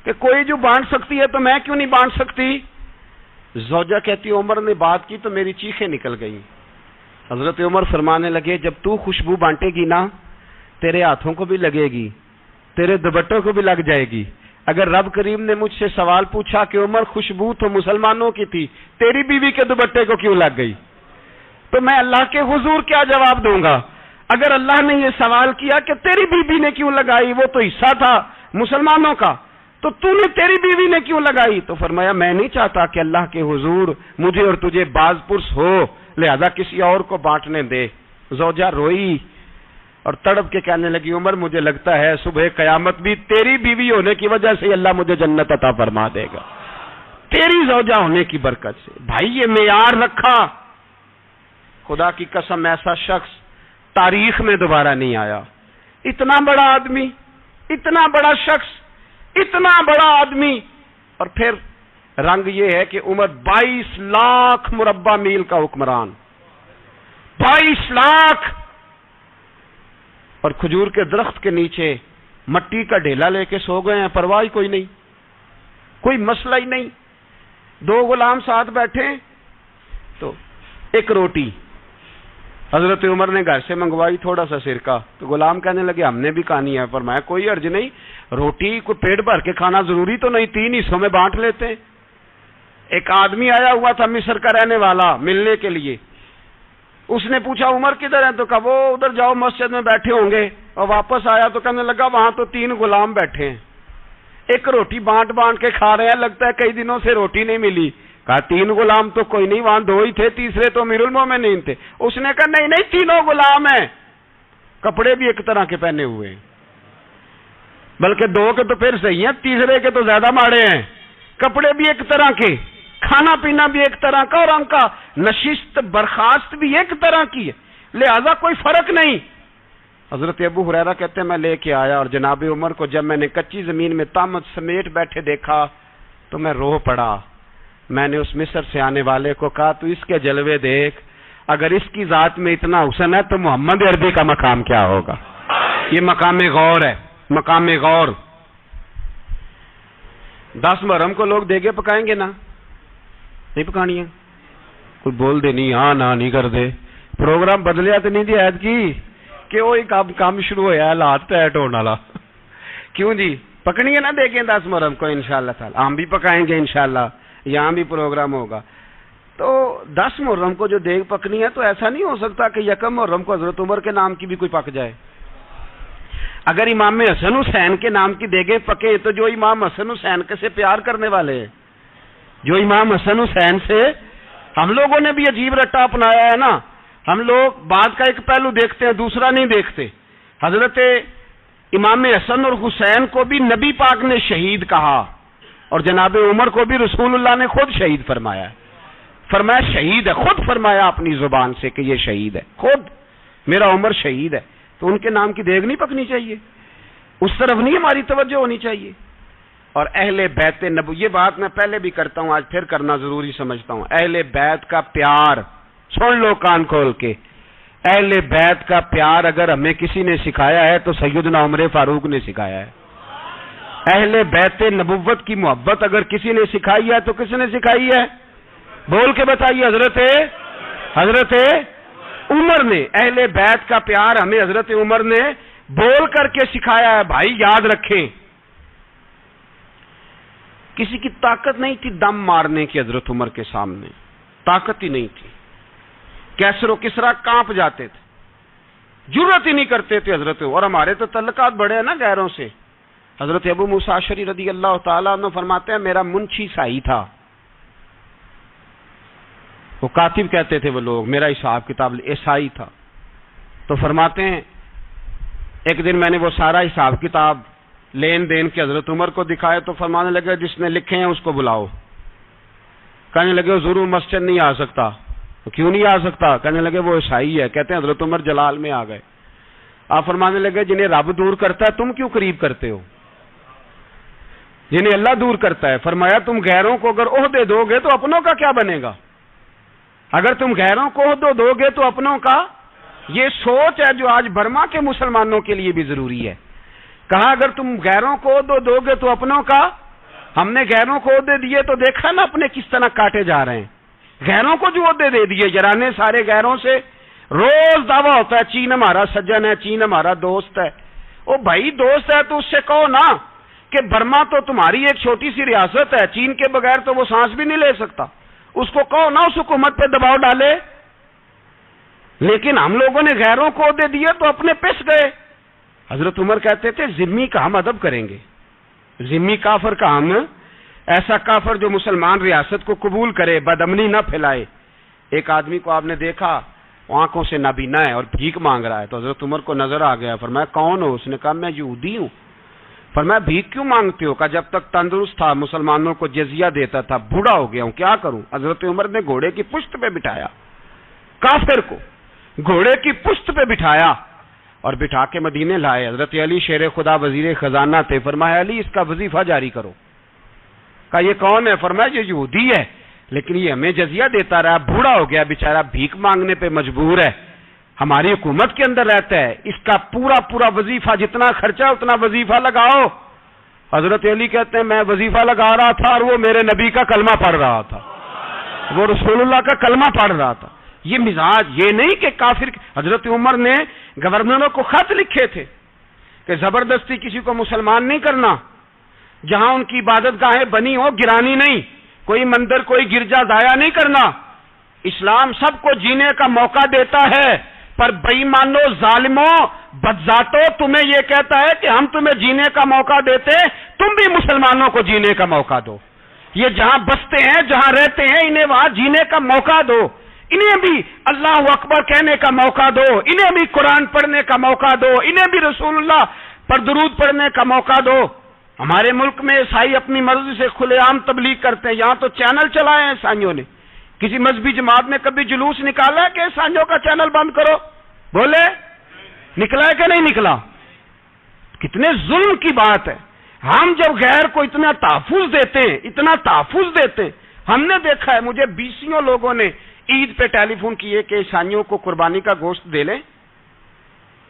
کہ کوئی جو بانٹ سکتی ہے تو میں کیوں نہیں بانٹ سکتی. زوجہ کہتی عمر نے بات کی تو میری چیخیں نکل گئیں. حضرت عمر فرمانے لگے جب تو خوشبو بانٹے گی نا تیرے ہاتھوں کو بھی لگے گی, تیرے دوپٹوں کو بھی لگ جائے گی, اگر رب کریم نے مجھ سے سوال پوچھا کہ عمر خوشبو تو مسلمانوں کی تھی، تیری بیوی کے دوپٹے کو کیوں لگ گئی، تو میں اللہ کے حضور کیا جواب دوں گا؟ اگر اللہ نے یہ سوال کیا کہ تیری بیوی نے کیوں لگائی، وہ تو حصہ تھا مسلمانوں کا، تو نے تیری بیوی نے کیوں لگائی؟ تو فرمایا میں نہیں چاہتا کہ اللہ کے حضور مجھے اور تجھے باز پرس ہو، لہذا کسی اور کو بانٹنے دے۔ زوجہ روئی اور تڑپ کے کہنے لگی عمر مجھے لگتا ہے صبح قیامت بھی تیری بیوی ہونے کی وجہ سے اللہ مجھے جنت عطا فرما دے گا، تیری زوجہ ہونے کی برکت سے۔ بھائی یہ معیار رکھا، خدا کی قسم ایسا شخص تاریخ میں دوبارہ نہیں آیا۔ اتنا بڑا آدمی، اتنا بڑا شخص، اتنا بڑا آدمی، اور پھر رنگ یہ ہے کہ عمر 22 لاکھ مربع میل کا حکمران، 22 لاکھ، اور کھجور کے درخت کے نیچے مٹی کا ڈھیلا لے کے سو گئے ہیں، پرواہ کوئی نہیں، کوئی مسئلہ ہی نہیں۔ 2 غلام ساتھ بیٹھے تو ایک روٹی حضرت عمر نے گھر سے منگوائی، تھوڑا سا سرکہ، تو غلام کہنے لگے ہم نے بھی کھانی ہے، فرمایا کوئی حرج نہیں، روٹی کو پیٹ بھر کے کھانا ضروری تو نہیں، 3 حصوں میں بانٹ لیتے ہیں۔ ایک آدمی آیا ہوا تھا مصر کا رہنے والا ملنے کے لیے، اس نے پوچھا عمر کدھر ہے، تو کہا وہ ادھر جاؤ مسجد میں بیٹھے ہوں گے، اور واپس آیا تو کہنے لگا وہاں تو 3 غلام بیٹھے ہیں، ایک روٹی بانٹ کے کھا رہے ہیں، لگتا ہے کئی دنوں سے روٹی نہیں ملی۔ کہا 3 غلام تو کوئی نہیں، وہاں 2 ہی تھے، تیسرے تو امیر المومنین تھے۔ اس نے کہا نہیں 3 غلام ہیں، کپڑے بھی ایک طرح کے پہنے ہوئے ہیں، بلکہ 2 کے تو پھر صحیح ہیں، تیسرے کے تو زیادہ ماڑے ہیں، کپڑے بھی ایک طرح کے، کھانا پینا بھی ایک طرح کا، اور ان کا نشست برخاست بھی ایک طرح کی ہے، لہذا کوئی فرق نہیں۔ حضرت ابو ہریرہ کہتے ہیں میں لے کے آیا، اور جناب عمر کو جب میں نے کچی زمین میں تامت سمیٹ بیٹھے دیکھا تو میں رو پڑا۔ میں نے اس مصر سے آنے والے کو کہا تو اس کے جلوے دیکھ، اگر اس کی ذات میں اتنا حسن ہے تو محمد عربی کا مقام کیا ہوگا؟ یہ مقام غور ہے، مقام غور۔ 10 محرم کو لوگ دیگے پکائیں گے نا؟ نہیں پکانی ہے؟ کوئی بول دے نہیں، ہاں نہ نہیں کر دے، پروگرام بدلیا تو نہیں دی عید کی کہ وہی کام شروع ہوا ہے حالات ٹائٹ ہونے والا، کیوں جی پکنی ہے نا دیکھیں 10 محرم کو انشاءاللہ تعالی، ہم بھی پکائیں گے انشاءاللہ، یہاں بھی پروگرام ہوگا۔ تو 10 محرم کو جو دیگ پکنی ہے تو ایسا نہیں ہو سکتا کہ 1 محرم کو حضرت عمر کے نام کی بھی کوئی پک جائے۔ اگر امام حسن حسین کے نام کی دیگیں پکے تو جو امام حسن حسین سے پیار کرنے والے ہیں، جو امام حسن حسین سے، ہم لوگوں نے بھی عجیب رٹا اپنایا ہے نا، ہم لوگ بات کا ایک پہلو دیکھتے ہیں دوسرا نہیں دیکھتے۔ حضرت امام حسن اور حسین کو بھی نبی پاک نے شہید کہا، اور جناب عمر کو بھی رسول اللہ نے خود شہید فرمایا، فرمایا شہید ہے، خود فرمایا اپنی زبان سے کہ یہ شہید ہے، خود میرا عمر شہید ہے، تو ان کے نام کی دیگ نہیں پکنی چاہیے، اس طرف نہیں ہماری توجہ ہونی چاہیے۔ اور اہل بیت یہ بات میں پہلے بھی کرتا ہوں، آج پھر کرنا ضروری سمجھتا ہوں، اہل بیت کا پیار، سن لو کان کھول کے، اہل بیت کا پیار اگر ہمیں کسی نے سکھایا ہے تو سیدنا عمر فاروق نے سکھایا ہے۔ اہل بیت نبوت کی محبت اگر کسی نے سکھائی ہے تو کس نے سکھائی ہے؟ بول کے بتائیے، حضرت عمر نے۔ اہل بیت کا پیار ہمیں حضرت عمر نے بول کر کے سکھایا ہے۔ بھائی یاد رکھیں، کسی کی طاقت نہیں تھی دم مارنے کی حضرت عمر کے سامنے، طاقت ہی نہیں تھی، کیسر و کسرا کانپ جاتے تھے، جرأت ہی نہیں کرتے تھے حضرت۔ اور ہمارے تو تعلقات بڑے ہیں نا غیروں سے۔ حضرت ابو موسیٰ اشعری رضی اللہ تعالیٰ عنہ فرماتے ہیں میرا منشی سائی تھا، وہ کاتب کہتے تھے وہ لوگ، میرا حساب کتاب عیسائی تھا، تو فرماتے ہیں ایک دن میں نے وہ سارا حساب کتاب لین دین کے حضرت عمر کو دکھائے تو فرمانے لگے جس نے لکھے ہیں اس کو بلاؤ۔ کہنے لگے حضور مسجد نہیں آ سکتا۔ کیوں نہیں آ سکتا؟ کہنے لگے وہ عیسائی ہے۔ کہتے ہیں حضرت عمر جلال میں آ گئے، آپ فرمانے لگے جنہیں رب دور کرتا ہے تم کیوں قریب کرتے ہو؟ جنہیں اللہ دور کرتا ہے۔ فرمایا تم غیروں کو اگر عہدے دو گے تو اپنوں کا کیا بنے گا؟ اگر تم غیروں کو عہدے دو گے تو اپنوں کا، یہ سوچ ہے جو آج برما کے مسلمانوں کے لیے بھی ضروری ہے۔ کہا اگر تم غیروں کو عہدے دو گے تو اپنوں کا۔ ہم نے غیروں کو عہدے دیے تو دیکھا نا اپنے کس طرح کاٹے جا رہے ہیں۔ غیروں کو جو عہدے دے دیے، یرانے سارے غیروں سے، روز دعویٰ ہوتا ہے چین ہمارا سجن ہے، چین ہمارا دوست ہے۔ او بھائی دوست ہے تو اس سے کہو نا کہ برما تو تمہاری ایک چھوٹی سی ریاست ہے، چین کے بغیر تو وہ سانس بھی نہیں لے سکتا، اس کو کہو نا اس حکومت پہ دباؤ ڈالے، لیکن ہم لوگوں نے غیروں کو عہدے دیے تو اپنے پس گئے۔ حضرت عمر کہتے تھے ذمی کا ہم ادب کریں گے، ذمی کافر کا ہم، ایسا کافر جو مسلمان ریاست کو قبول کرے، بدامنی نہ پھیلائے۔ ایک آدمی کو آپ نے دیکھا آنکھوں سے نابینا ہے اور بھیک مانگ رہا ہے، تو حضرت عمر کو نظر آ گیا، فرمایا کون ہو؟ اس نے کہا میں یہودی ہوں۔ فرمایا بھیک کیوں مانگتے ہو؟ کہا جب تک تندرست تھا مسلمانوں کو جزیہ دیتا تھا، بوڑھا ہو گیا ہوں کیا کروں؟ حضرت عمر نے گھوڑے کی پشت پہ بٹھایا کافر کو، گھوڑے کی پشت پہ بٹھایا اور بٹھا کے مدینے لائے۔ حضرت علی شیر خدا وزیر خزانہ تھے، فرمایا علی اس کا وظیفہ جاری کرو۔ کہا یہ کون ہے؟ فرمایا یہ یہودی ہے لیکن یہ ہمیں جزیہ دیتا رہا، بوڑھا ہو گیا بیچارہ، بھیک مانگنے پہ مجبور ہے، ہماری حکومت کے اندر رہتا ہے، اس کا پورا وظیفہ جتنا خرچہ اتنا وظیفہ لگاؤ۔ حضرت علی کہتے ہیں میں وظیفہ لگا رہا تھا اور وہ میرے نبی کا کلمہ پڑھ رہا تھا، وہ رسول اللہ کا کلمہ پڑھ رہا تھا۔ یہ مزاج، یہ نہیں کہ کافر۔ حضرت عمر نے گورنروں کو خط لکھے تھے کہ زبردستی کسی کو مسلمان نہیں کرنا، جہاں ان کی عبادت گاہیں بنی ہو گرانی نہیں، کوئی مندر کوئی گرجا ضائع نہیں کرنا۔ اسلام سب کو جینے کا موقع دیتا ہے، پر بے ایمانوں، ظالموں، بدذاتوں تمہیں یہ کہتا ہے کہ ہم تمہیں جینے کا موقع دیتے، تم بھی مسلمانوں کو جینے کا موقع دو۔ یہ جہاں بستے ہیں جہاں رہتے ہیں انہیں وہاں جینے کا موقع دو، انہیں بھی اللہ اکبر کہنے کا موقع دو، انہیں بھی قرآن پڑھنے کا موقع دو، انہیں بھی رسول اللہ پر درود پڑھنے کا موقع دو۔ ہمارے ملک میں عیسائی اپنی مرضی سے کھلے عام تبلیغ کرتے ہیں، یہاں تو چینل چلائے ہیں عیسائیوں نے۔ کسی مذہبی جماعت نے کبھی جلوس نکالا ہے کہ عیسائیوں کا چینل بند کرو؟ بولے نکلا ہے کہ نہیں نکلا؟ کتنے ظلم کی بات ہے۔ ہم جب غیر کو اتنا تحفظ دیتے ہیں، ہم نے دیکھا ہے، مجھے بیسیوں لوگوں نے عید پہ ٹیلی فون کیے کہ عیسائیوں کو قربانی کا گوشت دے لیں،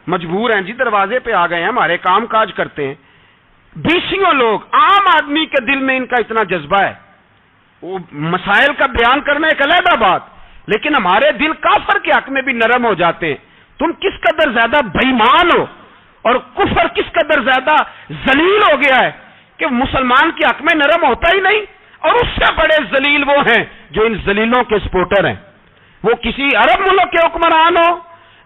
مجبور ہیں جی، دروازے پہ آ گئے ہیں، ہمارے کام کاج کرتے ہیں۔ بیسیوں لوگ، عام آدمی کے دل میں ان کا اتنا جذبہ ہے، وہ مسائل کا بیان کرنا ایک علیحدہ بات، لیکن ہمارے دل کافر کے حق میں بھی نرم ہو جاتے ہیں۔ تم کس قدر زیادہ بے ایمان ہو اور کفر کس قدر زیادہ ذلیل ہو گیا ہے کہ مسلمان کے حق میں نرم ہوتا ہی نہیں، اور اس سے بڑے ذلیل وہ ہیں جو ان ذلیلوں کے سپورٹر ہیں، وہ کسی عرب ملک کے حکمران ہو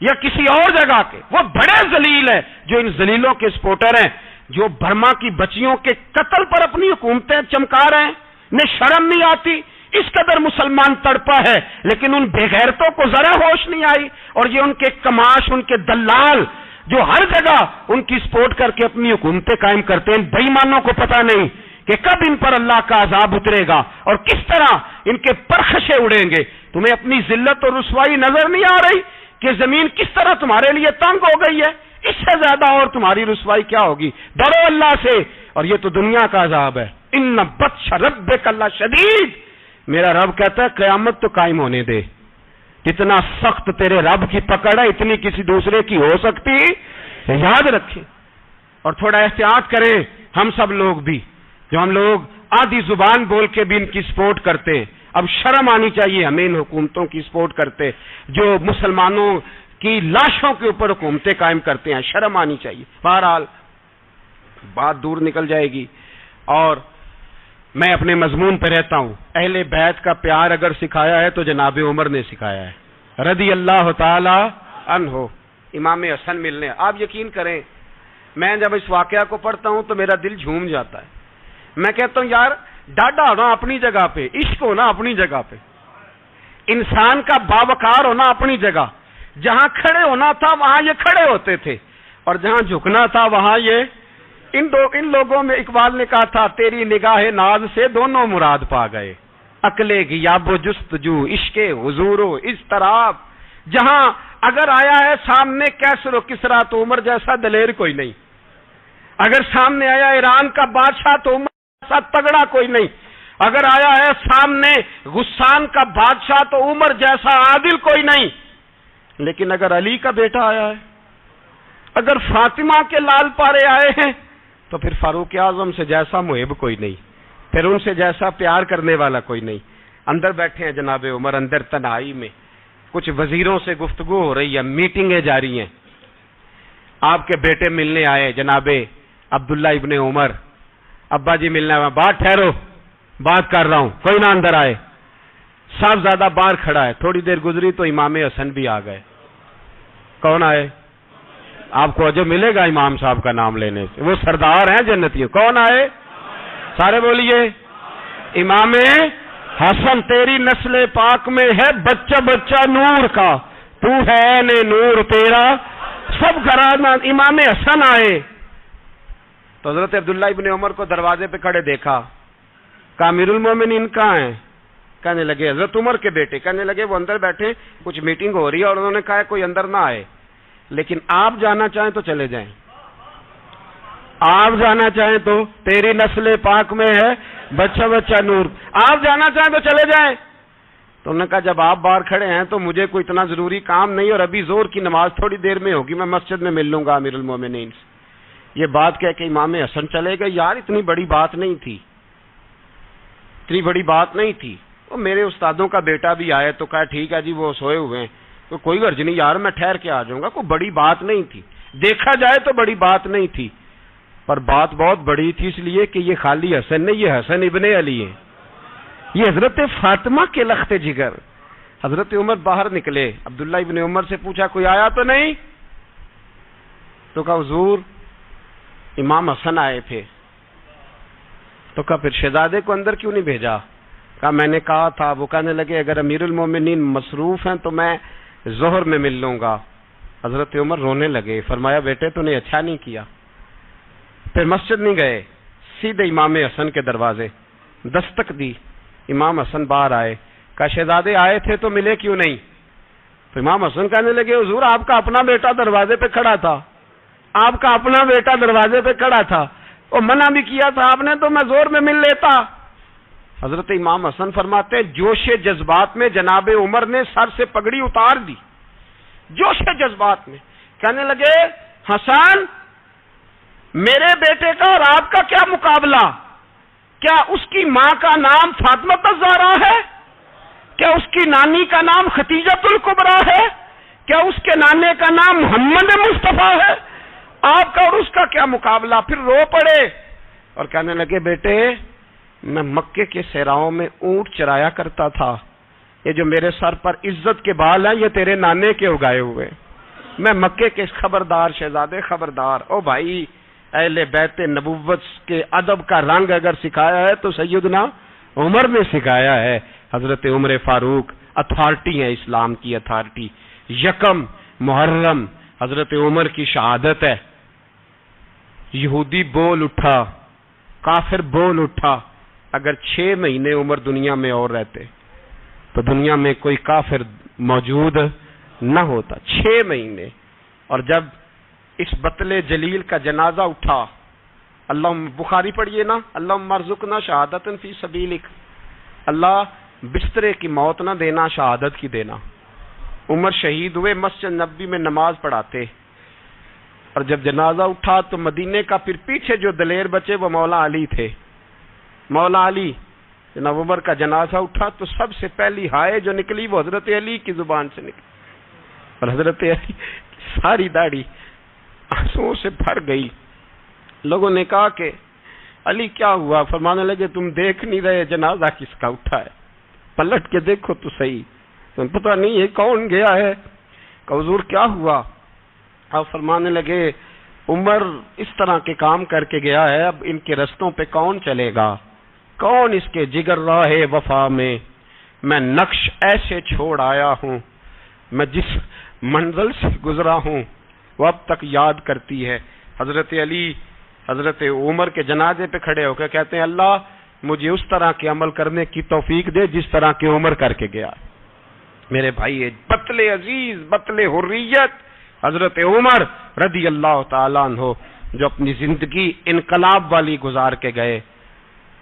یا کسی اور جگہ کے، وہ بڑے ذلیل ہیں جو ان ذلیلوں کے سپورٹر ہیں، جو برما کی بچیوں کے قتل پر اپنی حکومتیں چمکا رہے ہیں، انہیں شرم نہیں آتی۔ اس قدر مسلمان تڑپا ہے لیکن ان بے غیرتوں کو ذرا ہوش نہیں آئی، اور یہ ان کے کماش، ان کے دلال جو ہر جگہ ان کی سپورٹ کر کے اپنی حکومتیں قائم کرتے ہیں، بے ایمانوں کو پتہ نہیں کہ کب ان پر اللہ کا عذاب اترے گا اور کس طرح ان کے پرخشے اڑیں گے۔ تمہیں اپنی ذلت اور رسوائی نظر نہیں آ رہی کہ زمین کس طرح تمہارے لیے تنگ ہو گئی ہے؟ اس سے زیادہ اور تمہاری رسوائی کیا ہوگی؟ ڈرو اللہ سے، اور یہ تو دنیا کا عذاب ہے۔ ان بطش ربک لشدید، میرا رب کہتا ہے قیامت تو قائم ہونے دے، اتنا سخت تیرے رب کی پکڑ ہے اتنی کسی دوسرے کی ہو سکتی؟ یاد رکھیں اور تھوڑا احتیاط کریں، ہم سب لوگ بھی، جو ہم لوگ آدھی زبان بول کے بھی ان کی سپورٹ کرتے ہیں، اب شرم آنی چاہیے ہمیں ان حکومتوں کی سپورٹ کرتے جو مسلمانوں کی لاشوں کے اوپر حکومتیں قائم کرتے ہیں، شرم آنی چاہیے۔ بہرحال بات دور نکل جائے گی اور میں اپنے مضمون پہ رہتا ہوں۔ اہل بیت کا پیار اگر سکھایا ہے تو جناب عمر نے سکھایا ہے رضی اللہ تعالی عنہ، امام حسن ملنے۔ آپ یقین کریں میں جب اس واقعہ کو پڑھتا ہوں تو میرا دل جھوم جاتا ہے، میں کہتا ہوں یار ڈاڈا ہونا اپنی جگہ پہ، عشق ہونا اپنی جگہ پہ، انسان کا باوقار ہونا اپنی جگہ، جہاں کھڑے ہونا تھا وہاں یہ کھڑے ہوتے تھے اور جہاں جھکنا تھا وہاں یہ ان لوگوں میں اقبال نے کہا تھا تیری نگاہ ناز سے دونوں مراد پا گئے، عقل غیاب و جستجو، عشق حضور و اضطراب، جہاں اگر آیا ہے سامنے کیسر و کسرا تو عمر جیسا دلیر کوئی نہیں، اگر سامنے آیا ایران کا بادشاہ تو عمر جیسا تگڑا کوئی نہیں، اگر آیا ہے سامنے غسان کا بادشاہ تو عمر جیسا عادل کوئی نہیں، لیکن اگر علی کا بیٹا آیا ہے، اگر فاطمہ کے لال پارے آئے ہیں تو پھر فاروق اعظم سے جیسا محب کوئی نہیں، پھر ان سے جیسا پیار کرنے والا کوئی نہیں۔ اندر بیٹھے ہیں جناب عمر، اندر تنہائی میں کچھ وزیروں سے گفتگو ہو رہی ہے، میٹنگیں جاری ہیں، آپ کے بیٹے ملنے آئے جناب عبداللہ ابن عمر، ابا جی ملنا ہے، بات ٹھہرو، بات کر رہا ہوں، کوئی نہ اندر آئے۔ صاحبزادہ باہر کھڑا ہے، تھوڑی دیر گزری تو امام حسن بھی آ گئے۔ کون آئے؟ آپ کو جو ملے گا امام صاحب کا نام لینے سے، وہ سردار ہیں جنتیوں۔ کون آئے؟ سارے بولیے، امام حسن، تیری نسل پاک میں ہے بچہ بچہ نور کا، تو ہے نے نور تیرا سب گھرانہ۔ امام حسن آئے تو حضرت عبداللہ ابن عمر کو دروازے پہ کھڑے دیکھا، کہا امیر المومنین کہاں ہیں؟ کہنے لگے حضرت عمر کے بیٹے۔ کہنے لگے وہ اندر بیٹھے، کچھ میٹنگ ہو رہی ہے، اور انہوں نے کہا کوئی اندر نہ آئے، لیکن آپ جانا چاہیں تو چلے جائیں، آپ جانا چاہیں تو، تیری نسل پاک میں ہے بچہ بچہ نور، آپ جانا چاہیں تو چلے جائیں۔ تو انہوں نے کہا جب آپ باہر کھڑے ہیں تو مجھے کوئی اتنا ضروری کام نہیں، اور ابھی زور کی نماز تھوڑی دیر میں ہوگی، میں مسجد میں مل لوں گا امیر المومنین سے۔ یہ بات کہہ کے امام حسن چلے گئے۔ یار اتنی بڑی بات نہیں تھی، اتنی بڑی بات نہیں تھی۔ وہ میرے استادوں کا بیٹا بھی آئے تو کہا ٹھیک ہے جی وہ سوئے ہوئے ہیں، تو کوئی غرض نہیں یار، میں ٹھہر کے آ جاؤں گا، کوئی بڑی بات نہیں تھی، دیکھا جائے تو بڑی بات نہیں تھی، پر بات بہت بڑی تھی، اس لیے کہ یہ خالی حسن نہیں، یہ حسن ابن علی ہے، یہ حضرت فاطمہ کے لخت جگر۔ حضرت عمر باہر نکلے، عبداللہ ابن عمر سے پوچھا کوئی آیا تو نہیں؟ تو کہا حضور امام حسن آئے تھے۔ تو کہا پھر شہزادے کو اندر کیوں نہیں بھیجا؟ کہا میں نے کہا تھا۔ وہ کہنے لگے اگر امیر المومنین مصروف ہیں تو میں ظہر میں مل لوں گا۔ حضرت عمر رونے لگے، فرمایا بیٹے تو نے اچھا نہیں کیا۔ پھر مسجد نہیں گئے، سیدھے امام حسن کے دروازے دستک دی، امام حسن باہر آئے، کہا شہزادے آئے تھے تو ملے کیوں نہیں؟ تو امام حسن کہنے لگے حضور آپ کا اپنا بیٹا دروازے پہ کھڑا تھا، آپ کا اپنا بیٹا دروازے پہ کھڑا تھا، اور منع بھی کیا تھا آپ نے، تو میں زور میں مل لیتا۔ حضرت امام حسن فرماتے ہیں جوش جذبات میں جناب عمر نے سر سے پگڑی اتار دی، جوش جذبات میں، کہنے لگے حسن میرے بیٹے کا اور آپ کا کیا مقابلہ؟ کیا اس کی ماں کا نام فاطمہ الزہرا ہے؟ کیا اس کی نانی کا نام ختیجۃ الکبریٰ ہے؟ کیا اس کے نانے کا نام محمد مصطفیٰ ہے؟ آپ کا اور اس کا کیا مقابلہ؟ پھر رو پڑے اور کہنے لگے بیٹے میں مکے کے صحراؤں میں اونٹ چرایا کرتا تھا، یہ جو میرے سر پر عزت کے بال ہیں یہ تیرے نانے کے اگائے ہوئے، میں مکے کے خبردار شہزادے خبردار۔ او بھائی اہل بیت نبوت کے ادب کا رنگ اگر سکھایا ہے تو سیدنا عمر نے سکھایا ہے۔ حضرت عمر فاروق اتھارٹی ہے، اسلام کی اتھارٹی۔ یکم محرم حضرت عمر کی شہادت ہے۔ یہودی بول اٹھا، کافر بول اٹھا، اگر 6 مہینے عمر دنیا میں اور رہتے تو دنیا میں کوئی کافر موجود نہ ہوتا، 6 مہینے۔ اور جب اس بطل جلیل کا جنازہ اٹھا، اللہ بخاری پڑھیے نا، اللہم ارزقنا شہادۃ فی سبیلک، اللہ بسترے کی موت نہ دینا، شہادت کی دینا۔ عمر شہید ہوئے، مسجد نبوی میں نماز پڑھاتے، اور جب جنازہ اٹھا تو مدینے کا پھر پیچھے جو دلیر بچے وہ مولا علی تھے، مولا علی۔ جناب عمر کا جنازہ اٹھا تو سب سے پہلی ہائے جو نکلی وہ حضرت علی کی زبان سے نکلی، اور حضرت علی ساری داڑھی آنسوؤں سے بھر گئی۔ لوگوں نے کہا کہ علی کیا ہوا؟ فرمانے لگے تم دیکھ نہیں رہے جنازہ کس کا اٹھا ہے، پلٹ کے دیکھو تو صحیح، تم پتہ نہیں یہ کون گیا ہے؟ کہ حضور کیا ہوا؟ آپ فرمانے لگے عمر اس طرح کے کام کر کے گیا ہے، اب ان کے رستوں پہ کون چلے گا؟ کون اس کے جگر راہ وفا میں نقش ایسے چھوڑ آیا ہوں، میں جس منزل سے گزرا ہوں وہ اب تک یاد کرتی ہے۔ حضرت علی حضرت عمر کے جنازے پہ کھڑے ہو کے کہتے ہیں اللہ مجھے اس طرح کے عمل کرنے کی توفیق دے جس طرح کی عمر کر کے گیا۔ میرے بھائی بطل عزیز، بطل حریت حضرت عمر رضی اللہ تعالیٰ عنہ، جو اپنی زندگی انقلاب والی گزار کے گئے۔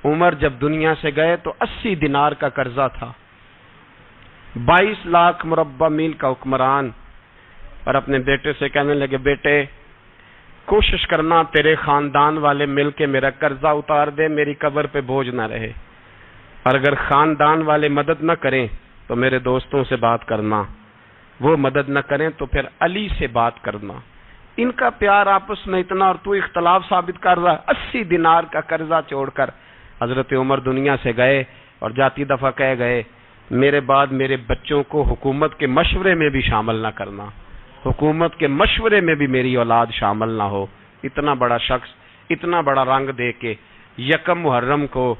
عمر جب دنیا سے گئے تو 80 دینار کا قرضہ تھا، 22 لاکھ مربع میل کا حکمران، اور اپنے بیٹے سے کہنے لگے بیٹے کوشش کرنا تیرے خاندان والے مل کے میرا قرضہ اتار دے، میری قبر پہ بوجھ نہ رہے، اور اگر خاندان والے مدد نہ کریں تو میرے دوستوں سے بات کرنا، وہ مدد نہ کریں تو پھر علی سے بات کرنا۔ ان کا پیار آپس میں اتنا اور تو اختلاف ثابت کر رہا ہے۔ 80 دینار کا قرضہ چھوڑ کر حضرت عمر دنیا سے گئے اور جاتی دفعہ کہہ گئے میرے بعد میرے بچوں کو حکومت کے مشورے میں بھی شامل نہ کرنا، حکومت کے مشورے میں بھی میری اولاد شامل نہ ہو۔ اتنا بڑا شخص اتنا بڑا رنگ دے کے یکم محرم کو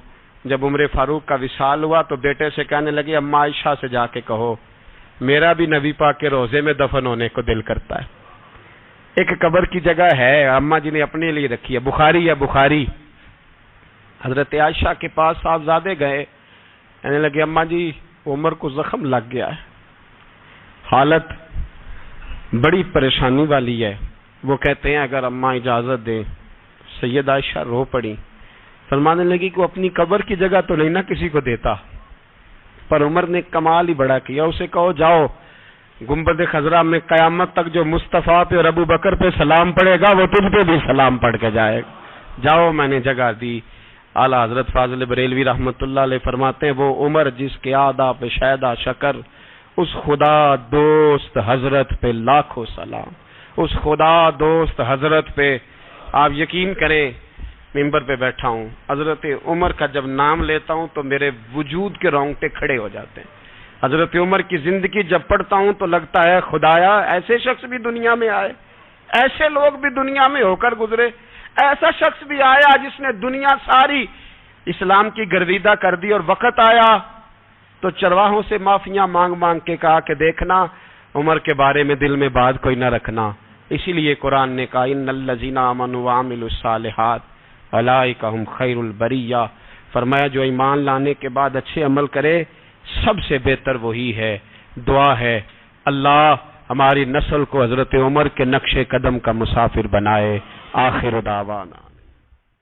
جب عمر فاروق کا وصال ہوا تو بیٹے سے کہنے لگے اماں عائشہ سے جا کے کہو میرا بھی نبی پاک کے روزے میں دفن ہونے کو دل کرتا ہے۔ ایک قبر کی جگہ ہے اماں جی نے اپنے لیے رکھی ہے، بخاری ہے بخاری۔ حضرت عائشہ کے پاس صاحبزادے گئے، کہنے لگے اماں جی عمر کو زخم لگ گیا ہے، حالت بڑی پریشانی والی ہے۔ وہ کہتے ہیں اگر اماں اجازت دیں، سید عائشہ رو پڑی، فرمانے لگی کہ وہ اپنی قبر کی جگہ تو نہیں نہ کسی کو دیتا، پر عمر نے کمال ہی بڑا کیا، اسے کہو جاؤ گنبد خضرا میں قیامت تک جو مصطفیٰ پہ اور ابو بکر پہ سلام پڑے گا وہ تجھ پہ بھی سلام پڑھ کے جائے گا، جاؤ میں نے جگہ دی۔ اعلیٰ حضرت فاضل بریلوی رحمۃ اللہ علیہ فرماتے ہیں وہ عمر جس کے آدھا پہ شہدہ شکر، اس خدا دوست حضرت پہ لاکھوں سلام، اس خدا دوست حضرت پہ۔ آپ یقین کریں ممبر پہ بیٹھا ہوں، حضرت عمر کا جب نام لیتا ہوں تو میرے وجود کے رونگٹے کھڑے ہو جاتے ہیں۔ حضرت عمر کی زندگی جب پڑھتا ہوں تو لگتا ہے خدایا ایسے شخص بھی دنیا میں آئے، ایسے لوگ بھی دنیا میں ہو کر گزرے، ایسا شخص بھی آیا جس نے دنیا ساری اسلام کی گرویدہ کر دی، اور وقت آیا تو چرواہوں سے معافیاں مانگ مانگ کے کہا کہ دیکھنا عمر کے بارے میں دل میں بات کوئی نہ رکھنا۔ اسی لیے قرآن نے کہا ان الذین آمنوا وعملوا الصالحات اولئک ھم خیر البریہ، فرمایا جو ایمان لانے کے بعد اچھے عمل کرے سب سے بہتر وہی ہے۔ دعا ہے اللہ ہماری نسل کو حضرت عمر کے نقش قدم کا مسافر بنائے۔ آخر دعوانا